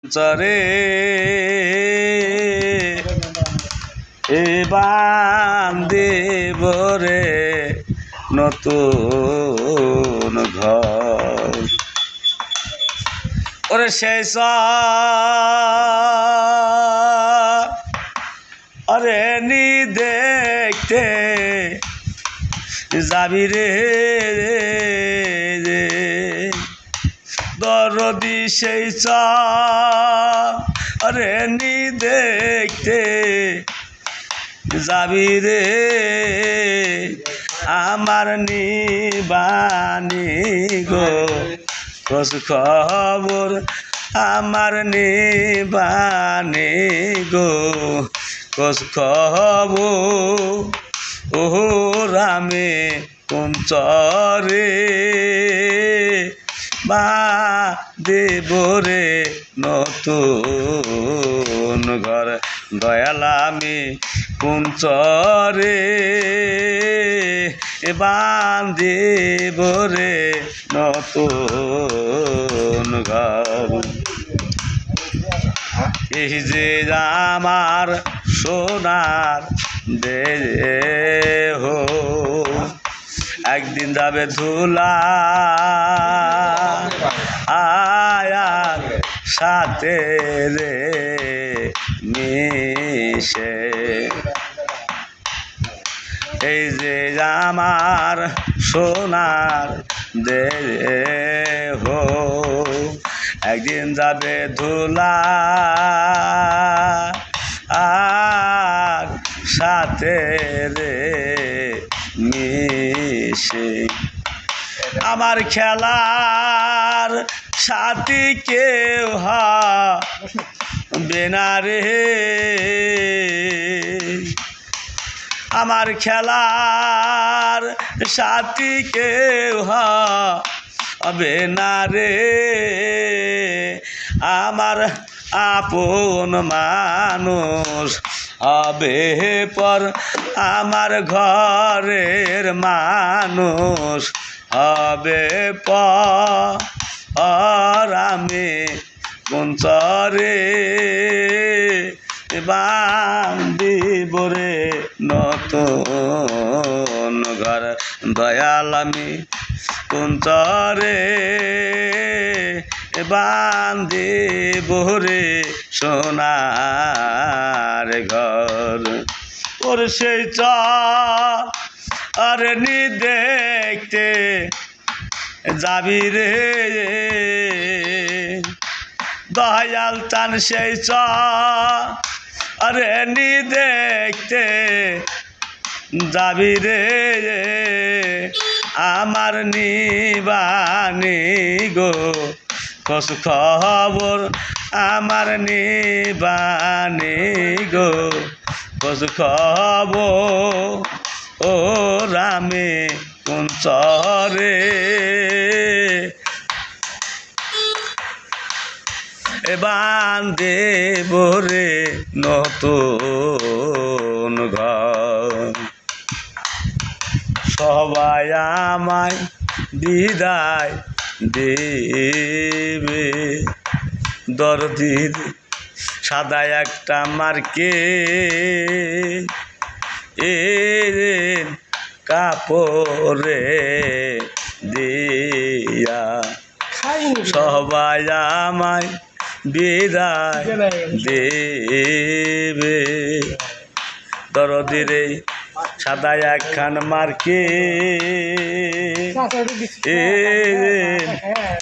চরে এ বান্দিব রে নতুন ঘর ওরে সেই আরে নি দেখতে যাবি রে দরদি সেই আরে নি দেখতে যাবি রে আমার নিবানি গো খোঁজ খবর আমার নিবানি গো খোঁজ খবর ও রামে কুঞ্চরে বা দেবরে নতুন ঘর দয়ালামি কুঞ্চরে বান্ধিবরে নতুন ঘর এই যে আমার সোনার দেহ একদিন যাবে ধুলা আয়ার সাথে রে মিশে এই যে আমার সোনার দেহ একদিন যাবে ধুলা আর সাথে রে মিশে আমার খেলার সাথী কেউ হবে না রে আমার খেলার সাথী কেউ হবে না রে আমার আপন মানুষ হবে পর আমার ঘরের মানুষ হবে পর আমি কুঞ্চরে বান্ধিব রে নতুন ঘর দয়াল আমি কুঞ্চরে বান্ধিব রে সোনার ঘর ওর সেই আরে নি দেখতে যাবি রে দয়াল চান সেই আরে নি দেখতে যাবি রে আমার নিবানি গো খোঁজ খবর আমার নিবানি গো খোঁজ খবর ও রামে কুঞ্চরে বান্ধিব রে নতুন ঘর সবাই আমায় বিদায় দেবে দরদির সাদা একটা মার্কে এ কাপড়ে দিয়া সবাই আমায় বিদায় দেবে দরদির সাদা একখান মার্কে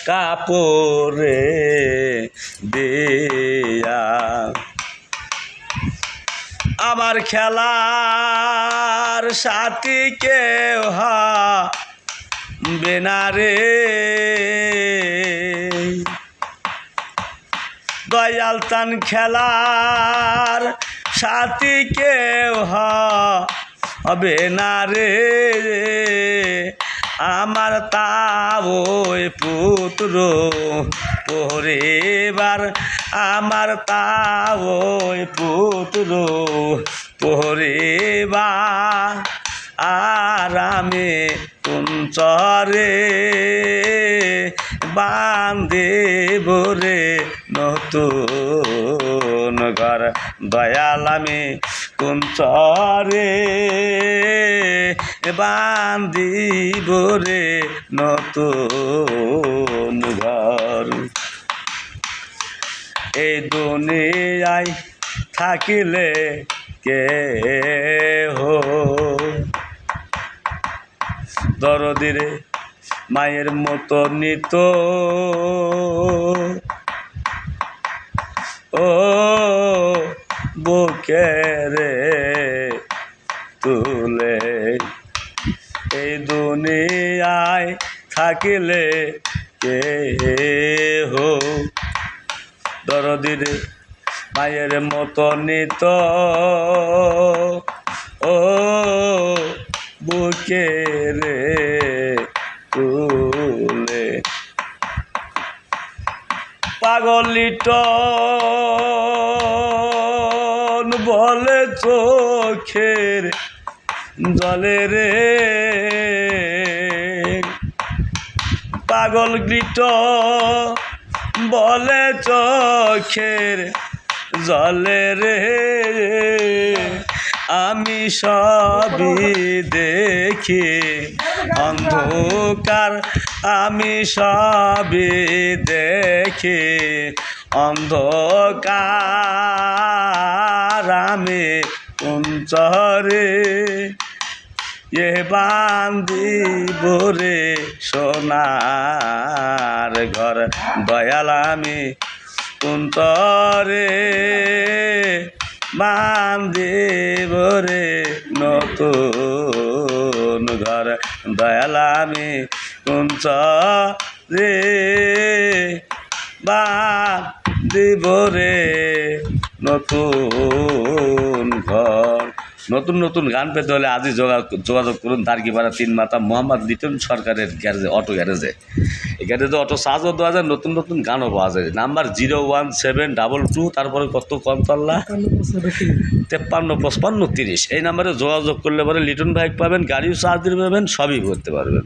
কাপড়ে দিয়া আমার খেলার সাথী কেউ হবে না রে দয়াল তান খেলার সাথী কেউ হবে না রে আমার তাওই পুত্র পরিবার আমার তাওই পুত্র পরিবার আর আমি কুঞ্চরে বান্ধিব রে নতুন ঘর দয়াল আমি কোন চরে বান্ধিব রে নতুন ঘর এই দুনিয়ায় থাকিলে কে হো দরদিরে মায়ের মতো নিত ও বুকে রে তুলে এই দুনিয়ায় থাকিলে কে হো দরদিরে মায়ের মতো নিত ও বুকে রে তুলে পাগলিট বলে চোখের জলে রে পাগল গিট বলে চোখের জলে রে আমি সবই দেখি অন্ধকার আমি সবই দেখি অন্ধকার আমি কুঞ্চরে এ বান্ধিব রে সোনার ঘর দয়াল আমি কুঞ্চরে বান্ধিব রে নতুন ঘর দয়াল আমি কুঞ্চরে বান্ধিব রে নতুন ঘর। নতুন নতুন গান পেতে হলে আজই যোগাযোগ করুন তারকিপাড়া 3 মাথা মোহাম্মদ লিটন সরকারের গ্যারেজে অটো গ্যারেজে। এই গ্যারেজে অটো চার্জও দেওয়া যায়, নতুন নতুন গানও পাওয়া যায়। নাম্বার 01722 তারপরে কত কমতল্লা 535530 এই নাম্বারে যোগাযোগ করলে পরে লিটন ভাই পাবেন, গাড়িও চার্জ দিতে পারবেন, সবই করতে পারবেন।